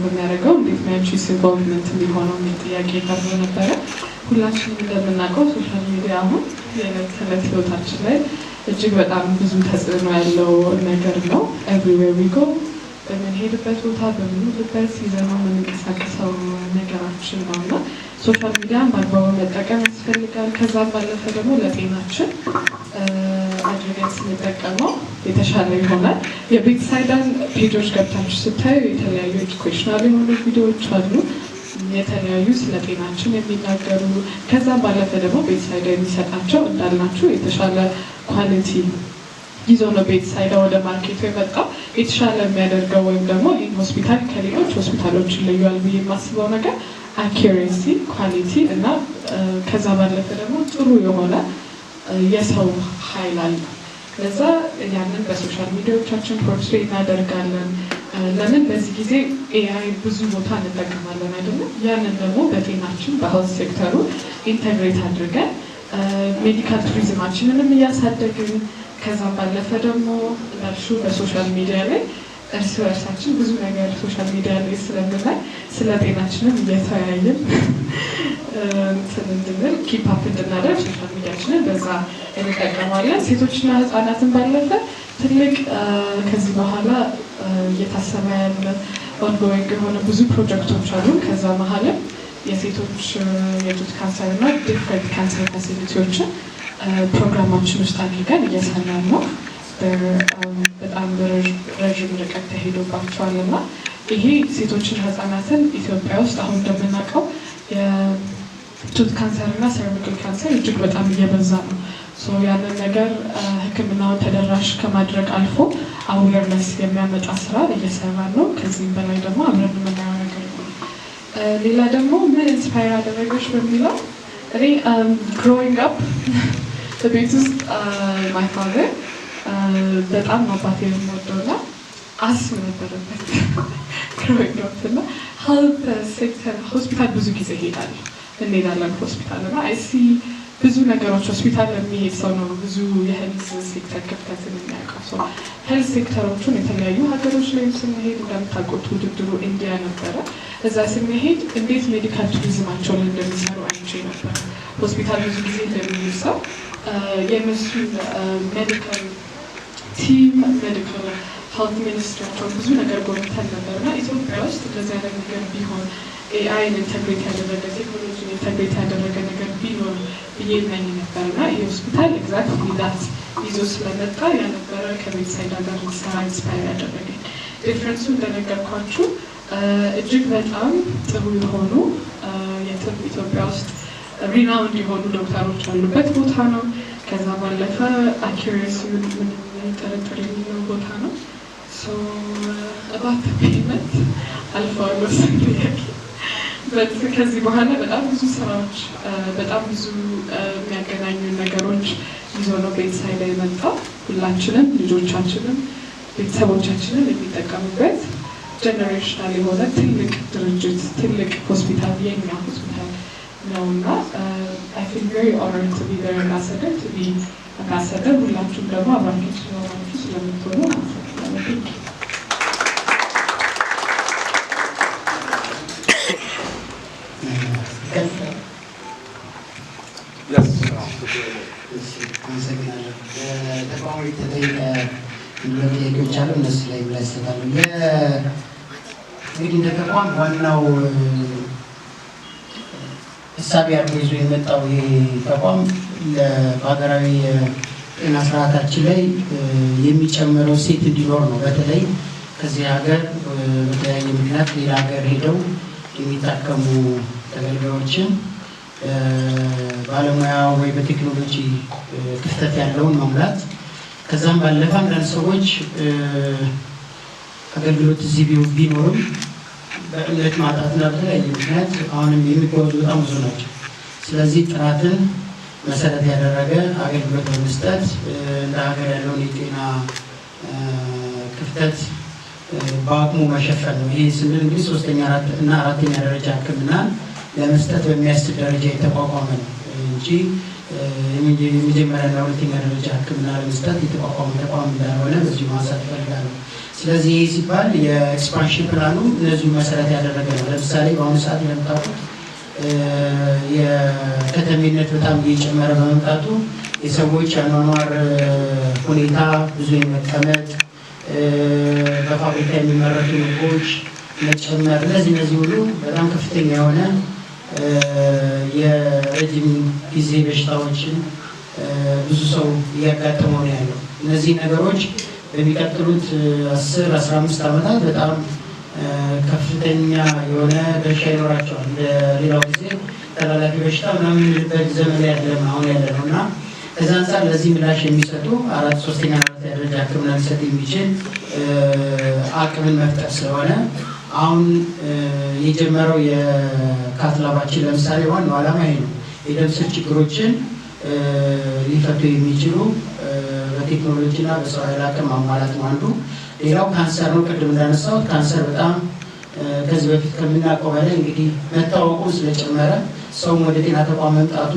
በሚያደርገው እንዴት ነው ያንቺስ ኢንቮልቭመንት የሚሆነው የሚል ጥያቄ ቀርቦ ነበረ። ሁላችንም እንደምናውቀው ሶሻል ሚዲያ አሁን የዕለት ተዕለት ህይወታችን ላይ እጅግ በጣም ብዙ ተጽዕኖ ያለው ነገር ነው። ኤቭሪዌር ዊ ጎ በምንሄድበት ቦታ በምንውልበት ይዘነው የምንንቀሳቀሰው ነገራችን ነው እና ሶሻል ሚዲያን በአግባቡ መጠቀም ያስፈልጋል። ከዛም ባለፈ ደግሞ ለጤናችን አድርገን ስንጠቀመው የተሻለ ይሆናል። የቤትሳይዳን ፔጆች ገብታችሁ ስታዩ የተለያዩ ኤዱኬሽናል የሆኑ ቪዲዮዎች አሉ፣ የተለያዩ ስለ ጤናችን የሚናገሩ። ከዛም ባለፈ ደግሞ ቤትሳይዳ የሚሰጣቸው እንዳልናችሁ የተሻለ ኳሊቲ ይዞ ነው ቤትሳይዳ ወደ ማርኬቱ የመጣው። የተሻለ የሚያደርገው ወይም ደግሞ ይህ ሆስፒታል ከሌሎች ሆስፒታሎች ይለያል ብዬ የማስበው ነገር አኪሬሲ፣ ኳሊቲ እና ከዛ ባለፈ ደግሞ ጥሩ የሆነ የሰው ኃይል አለ። ለዛ ያንን በሶሻል ሚዲያዎቻችን ፖርትሬት እናደርጋለን። ለምን በዚህ ጊዜ ኤአይ ብዙ ቦታ እንጠቀማለን አይደለም? ያንን ደግሞ በጤናችን በሄልዝ ሴክተሩ ኢንተግሬት አድርገን ሜዲካል ቱሪዝማችንንም እያሳደግን ከዛም ባለፈ ደግሞ እንዳልሹ በሶሻል ሚዲያ ላይ እርስ በርሳችን ብዙ ነገር ሶሻል ሚዲያ ላይ ስለምናይ ስለ ጤናችንም እየተወያየን እንትን እንድንል ኪፕ አፕ እንድናደርግ ሶሻል ሚዲያችንን በዛ እንጠቀማለን። ሴቶችና ህጻናትን ባለፈ ትልቅ ከዚህ በኋላ እየታሰበ ያለ ኦንጎይንግ የሆነ ብዙ ፕሮጀክቶች አሉ። ከዛ መሀልም የሴቶች የጡት ካንሰር እና ዲፍረንት ካንሰር ፋሲሊቲዎችን ፕሮግራማችን ውስጥ አድርገን እየሰራን ነው። በጣም ረዥም ርቀት ተሄዶባቸዋል እና ይሄ ሴቶችን ህጻናትን ኢትዮጵያ ውስጥ አሁን እንደምናውቀው የጡት ካንሰር እና ሰርቪካል ካንሰር እጅግ በጣም እየበዛ ነው። ያንን ነገር ሕክምናውን ተደራሽ ከማድረግ አልፎ አዌርነስ የሚያመጣ ስራ እየሰራን ነው። ከዚህም በላይ ደግሞ አብረን የምናየው ነገር ነው። ሌላ ደግሞ ምን ኢንስፓየር አደረገች በሚለው እኔ ግሮዊንግ አፕ ቤት ውስጥ ማይ ፋዘር በጣም አባቴ የምወደው እና አስም ነበረበት ግሮዊንግ አፕ እና ሄልት ሴክተር ሆስፒታል ብዙ ጊዜ እሄዳለሁ እንሄዳለን ሆስፒታል እና አይሲ ብዙ ነገሮች ሆስፒታል የሚሄድ ሰው ነው ብዙ የሄልዝ ሴክተር ክፍተትን የሚያውቀው ሰው። ሄልዝ ሴክተሮቹን የተለያዩ ሀገሮች ላይ ስንሄድ እንደምታውቁት ውድድሩ ኢንዲያ ነበረ። እዛ ስንሄድ እንዴት ሜዲካል ቱሪዝማቸውን እንደሚሰሩ አይቼ ነበረ። ሆስፒታል ብዙ ጊዜ እንደሚሄድ ሰው የእነሱን ሜዲካል ቲም ሜዲካል ሄልት ሚኒስትራቸውን ብዙ ነገር ጎብኝተን ነበር እና ኢትዮጵያ ውስጥ እንደዚህ አይነት ነገር ቢሆን ኤአይን ኢንተግሬት ያደረገ ቴክኖሎጂን ኢንተግሬት ያደረገ ነገር ቢኖር ብዬ እመኝ ነበር እና ይህ ሆስፒታል ኤግዛክትሊ ዳት ይዞ ስለመጣ ያነበረ ከቤትሳይዳ ጋር ስራ ኢንስፓየር ያደረገኝ። ዲፍረንሱ እንደነገርኳችሁ እጅግ በጣም ጥሩ የሆኑ የትም ኢትዮጵያ ውስጥ ሪናውንድ የሆኑ ዶክተሮች ያሉበት ቦታ ነው። ከዛ ባለፈ አኪሬሲውን ምንም ጥርጥር የሚለው ቦታ ነው። አባት ፔመንት አልፈዋለሁ ጥያቄ ከዚህ በኋላ በጣም ብዙ ስራዎች በጣም ብዙ የሚያገናኙ ነገሮች ይዞ ነው ቤትሳይዳ የመጣው። ሁላችንም ልጆቻችንም ቤተሰቦቻችንን የሚጠቀሙበት ጀነሬሽናል የሆነ ትልቅ ድርጅት ትልቅ ሆስፒታል የኛ ሆስፒታል ነው እና አይ ፊል ቬሪ ኦነርድ ቱ ቢ ዜር አምባሳደር ቱ ቢ አምባሳደር። ሁላችሁም ደግሞ አብራችሁ ስለሆናችሁ ስለምትሆኑ አመሰግናለሁ። ተቋሙ የተጠየቀ ጥያቄዎች አሉ። እነሱ ላይ ምላሽ ይሰጣሉ። እንግዲህ እንደ ተቋም ዋናው እሳቤ አድርጎ ይዞ የመጣው ይህ ተቋም በሀገራዊ ጤና ስርዓታችን ላይ የሚጨምረው እሴት እንዲኖር ነው። በተለይ ከዚህ ሀገር በተለያየ ምክንያት ሌላ ሀገር ሄደው የሚታከሙ ተገልጋዮችን ባለሙያ ወይ በቴክኖሎጂ ክፍተት ያለውን መሙላት፣ ከዛም ባለፈ አንዳንድ ሰዎች አገልግሎት እዚህ ቢኖርም በእምነት ማጣትና በተለያየ ምክንያት አሁንም የሚጓዙ በጣም ብዙ ናቸው። ስለዚህ ጥራትን መሰረት ያደረገ አገልግሎት በመስጠት እንደ ሀገር ያለውን የጤና ክፍተት በአቅሙ መሸፈን ነው። ይህ ስንል እንግዲህ ሶስተኛ እና አራተኛ ደረጃ ሕክምና ለመስጠት በሚያስችል ደረጃ የተቋቋመ ነው እንጂ የመጀመሪያና ሁለተኛ ደረጃ ሕክምና ለመስጠት የተቋቋመ ተቋም እንዳልሆነ በዚህ ማንሳት እፈልጋለሁ። ስለዚህ ሲባል የኤክስፓንሽን ፕላኑ እነዚሁ መሰረት ያደረገ ነው። ለምሳሌ በአሁኑ ሰዓት የምታውቁት የከተሜነት በጣም እየጨመረ በመምጣቱ የሰዎች አኗኗር ሁኔታ ብዙ የመቀመጥ በፋብሪካ የሚመረቱ ምግቦች መጨመር፣ እነዚህ ሁሉ በጣም ከፍተኛ የሆነ የረጅም ጊዜ በሽታዎችን ብዙ ሰው እያጋጠመው ነው ያለው። እነዚህ ነገሮች በሚቀጥሉት 10-15 ዓመታት በጣም ከፍተኛ የሆነ በሽታ ይኖራቸዋል። ሌላው ጊዜ ተላላፊ በሽታ ምናምን የምንልበት ዘመን ላይ አይደለም አሁን ያለ ነው እና ከዛ አንጻር ለዚህ ምላሽ የሚሰጡ 4ኛ ደረጃ ሕክምና ሊሰጥ የሚችል አቅምን መፍጠር ስለሆነ አሁን የጀመረው የካትላባችን ለምሳሌ ዋናው ዓላማ ይሄ ነው። የደም ስር ችግሮችን ሊፈቱ የሚችሉ በቴክኖሎጂ እና በሰው ኃይል አቅም ማሟላት ነው አንዱ። ሌላው ካንሰር ነው። ቅድም እንዳነሳሁት ካንሰር በጣም ከዚህ በፊት ከምናውቀው በላይ እንግዲህ መታወቁ ስለጨመረ ሰውም ወደ ጤና ተቋም መምጣቱ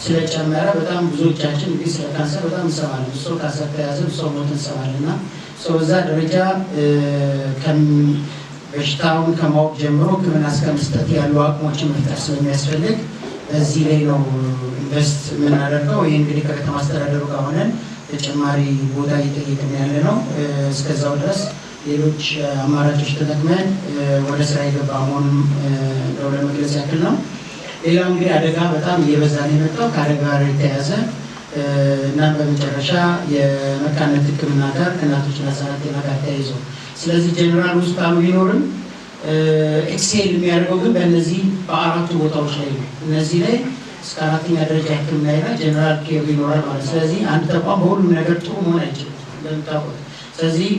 ስለጨመረ በጣም ብዙዎቻችን እንግዲህ ስለ ካንሰር በጣም እንሰማለን። ሰው ካንሰር ተያዘ ሰው ሞት እንሰማለን እና ሰው በዛ ደረጃ በሽታውን ከማወቅ ጀምሮ ሕክምና እስከ መስጠት ያሉ አቅሞችን መፍጠር ስለሚያስፈልግ በዚህ ላይ ነው ኢንቨስት የምናደርገው። ይህ እንግዲህ ከከተማ አስተዳደሩ ጋር ሆነን ተጨማሪ ቦታ እየጠየቅን ያለ ነው። እስከዛው ድረስ ሌሎች አማራጮች ተጠቅመን ወደ ስራ የገባ መሆኑን ለመግለጽ ያክል ነው። ሌላው እንግዲህ አደጋ በጣም እየበዛ ነው የመጣው ከአደጋ ጋር የተያያዘ እና በመጨረሻ የመካንነት ሕክምና ጋር ከእናቶችና ህጻናት ጤና ጋር ተያይዞ ስለዚህ ጀነራል ሆስፒታሉ ቢኖርም ኤክሴል የሚያደርገው ግን በእነዚህ በአራቱ ቦታዎች ላይ ነው። እነዚህ ላይ እስከ 4ኛ ደረጃ ሕክምና ይላል ጀነራል ኬር ይኖራል ማለት። ስለዚህ አንድ ተቋም በሁሉም ነገር ጥሩ መሆን አይችልም እንደምታውቁት። ስለዚህ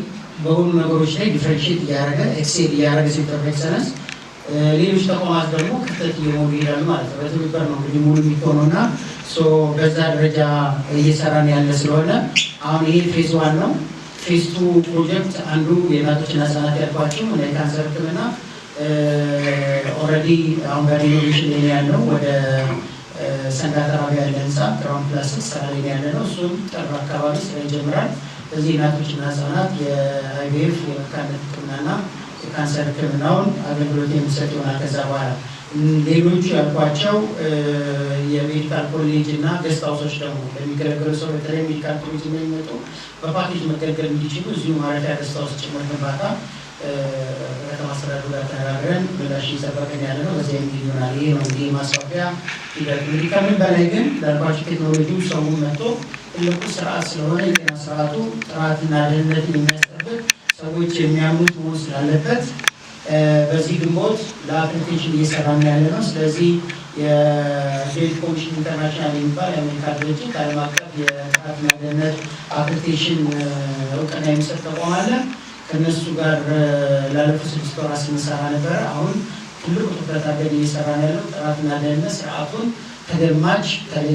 በሁሉ ነገሮች ላይ ዲፍረንሺየት እያደረገ ኤክሴል እያደረገ ሴንተር ኦፍ ኤክሰለንስ ሌሎች ተቋማት ደግሞ ክፍተት እየሞሉ ይሄዳሉ ማለት ነው። በትብብር ነው እንግዲህ ሙሉ የሚሆነው እና በዛ ደረጃ እየሰራን ያለ ስለሆነ አሁን ይሄ ፌዝ 1 ነው። ፌዝ 2 ፕሮጀክት አንዱ የእናቶችና ህጻናት ያልኳቸው የካንሰር ሕክምና ኦልሬዲ አሁን በሪኖቬሽን ላይ ያለው ወደ ሰንጋተራ ያለ ህንፃ ግራውንድ ፕላስ ስራ ላይ ያለ ነው። እሱም ጥር አካባቢ ስራ ይጀምራል። በዚህ እናቶችና ህጻናት የአይቪኤፍ የመካንነት ሕክምናና የካንሰር ሕክምናውን አገልግሎት የሚሰጥ ይሆናል። ከዛ በኋላ ሌሎቹ ያልኳቸው የሜዲካል ኮሌጅ እና ገስት ሃውሶች ደግሞ ለሚገለገሉ ሰው በተለይ ሜዲካል ኮሌጅ የሚመጡ በፓኬጅ መገልገል እንዲችሉ እዚሁ ማረፊያ ገስት ሃውስ ጭምር ግንባታ ከተማ አስተዳደሩ ጋር ተነጋግረን ምላሽ እየጠበቅን ያለ ነው። በዚያ የሚል ይሆናል። ይሄ ነው እንግዲህ ማስፋፊያ ሂደት። እንግዲህ ከምን በላይ ግን ላልኳቸው ቴክኖሎጂው ሰው መጥቶ ትልቁ ስርዓት ስለሆነ የጤና ስርዓቱ ጥራትና ደህንነትን የሚያስጠብቅ ሰዎች የሚያምኑት መሆን ስላለበት በዚህ ግንቦት ለአፕሊኬሽን እየሰራን ያለ ነው። ስለዚህ የዴት ኮሚሽን ኢንተርናሽናል የሚባል የአሜሪካ ድርጅት ዓለም አቀፍ የጥራትና ደህንነት አፕሊኬሽን እውቅና የሚሰጥ ተቋም አለ። ከእነሱ ጋር ላለፉት 6 ወራት ስንሰራ ነበረ። አሁን ትልቁ ትኩረት አድርገን እየሰራን ያለው ጥራትና ደህንነት ስርዓቱን ተገማች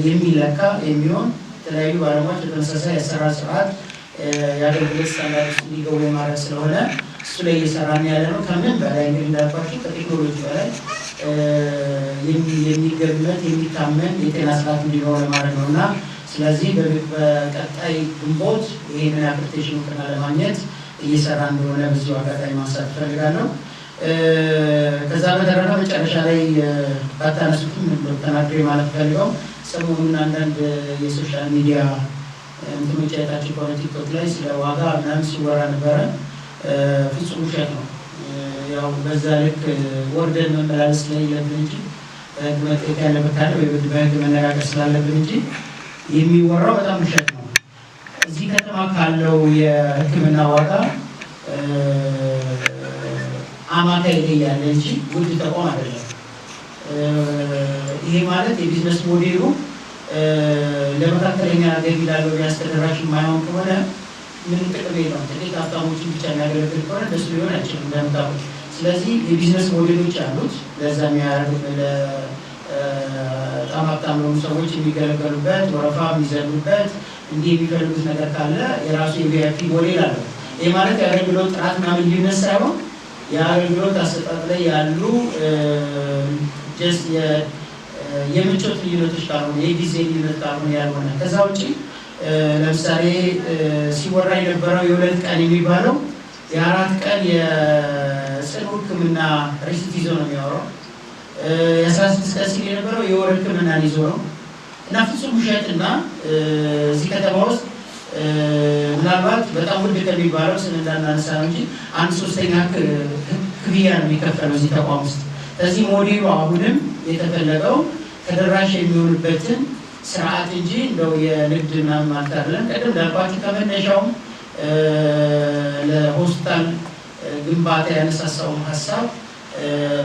የሚለካ የሚሆን የተለያዩ ባለሙያዎች በተመሳሳይ የአሰራር ስርዓት የአገልግሎት ስታንዳርድ ውስጥ እንዲገቡ የማድረግ ስለሆነ እሱ ላይ እየሰራን ያለ ነው። ከምን በላይ እንግዲህ እንዳልኳቸው ከቴክኖሎጂ በላይ የሚገመት የሚታመን የጤና ስርዓት እንዲኖር ለማድረግ ነው እና ስለዚህ በቀጣይ ግንቦት ይህንን አፕሊኬሽን እውቅና ለማግኘት እየሰራ እንደሆነ በዚሁ አጋጣሚ ማንሳት እፈልጋለሁ። ከዛ በተረፈ መጨረሻ ላይ ባታነሱትም ተናግሬ ማለት ፈልገው ሰሞኑን አንዳንድ የሶሻል ሚዲያ እንትኖች አይታችሁ ከሆነ ቲክቶክ ላይ ስለ ዋጋ ምናምን ሲወራ ነበረ። ፍጹም ውሸት ነው። ያው በዛ ልክ ወርደን መመላለስ ላይ የለብን እንጂ በህግ መጠየቅ ያለበት ካለ በህግ መነጋገር ስላለብን እንጂ የሚወራው በጣም ውሸት ነው። እዚህ ከተማ ካለው የሕክምና ዋጋ አማካይ ላይ ያለ እንጂ ውድ ተቋም አይደለም። ይሄ ማለት የቢዝነስ ሞዴሉ ለመካከለኛ ገቢ ላለው ተደራሽ የማይሆን ከሆነ ምን ጥቅም የለውም። ጥቂት ሀብታሞችን ብቻ የሚያገለግል ከሆነ ደስ ሊሆን አይችልም እንደምታውቁት። ስለዚህ የቢዝነስ ሞዴሎች አሉት። ለዛ የሚያደርጉት በጣም ሀብታም ለሆኑ ሰዎች የሚገለገሉበት ወረፋ የሚዘሉበት እንዲህ የሚፈልጉት ነገር ካለ የራሱ የቪአይፒ ሞዴል አለው። ይህ ማለት የአገልግሎት ጥራት ምናምን ልዩነት ሳይሆን የአገልግሎት አሰጣጥ ላይ ያሉ የምቾት ልዩነቶች ካልሆነ የጊዜ ልዩነት ካልሆነ ያልሆነ ከዛ ውጭ ለምሳሌ ሲወራ የነበረው የ2 ቀን የሚባለው የ4 ቀን የጽኑ ሕክምና ሪሲት ይዞ ነው የሚያወራው። የ16 ቀን ሲል የነበረው የወር ሕክምናን ይዞ ነው እና ፍጹም ውሸትና እዚህ ከተማ ውስጥ ምናልባት በጣም ውድ ከሚባለው ስም እንዳናነሳ ነው እንጂ 1/3 ክፍያ ነው የሚከፈለው እዚህ ተቋም ውስጥ። ስለዚህ ሞዴሉ አሁንም የተፈለገው ተደራሽ የሚሆንበትን ስርዓት እንጂ እንደው የንግድ ምናምን ማለት አይደለም። ቀደም ላልኳችሁ ከመነሻውም ለሆስፒታል ግንባታ ያነሳሳውን ሀሳብ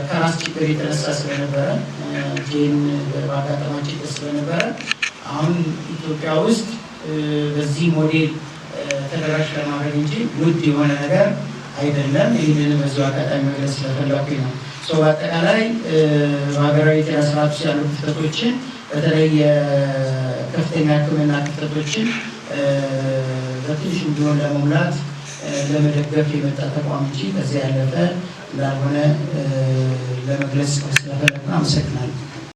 ከራስ ችግር የተነሳ ስለነበረ ጄን በአጋጣሚ ችግር ስለነበረ አሁን ኢትዮጵያ ውስጥ በዚህ ሞዴል ተደራሽ ለማድረግ እንጂ ውድ የሆነ ነገር አይደለም። ይህንን በዚሁ አጋጣሚ መግለጽ ስለፈለኩኝ ነው። በአጠቃላይ በሀገራዊ ጤና ስርዓት ውስጥ ያሉ ክፍተቶችን በተለይ የከፍተኛ ሕክምና ክፍተቶችን በትንሽ ቢሆን ለመሙላት ለመደገፍ የመጣ ተቋም እንጂ ከዚያ ያለፈ እንዳልሆነ ለመግለጽ ስለፈለግን አመሰግናለሁ።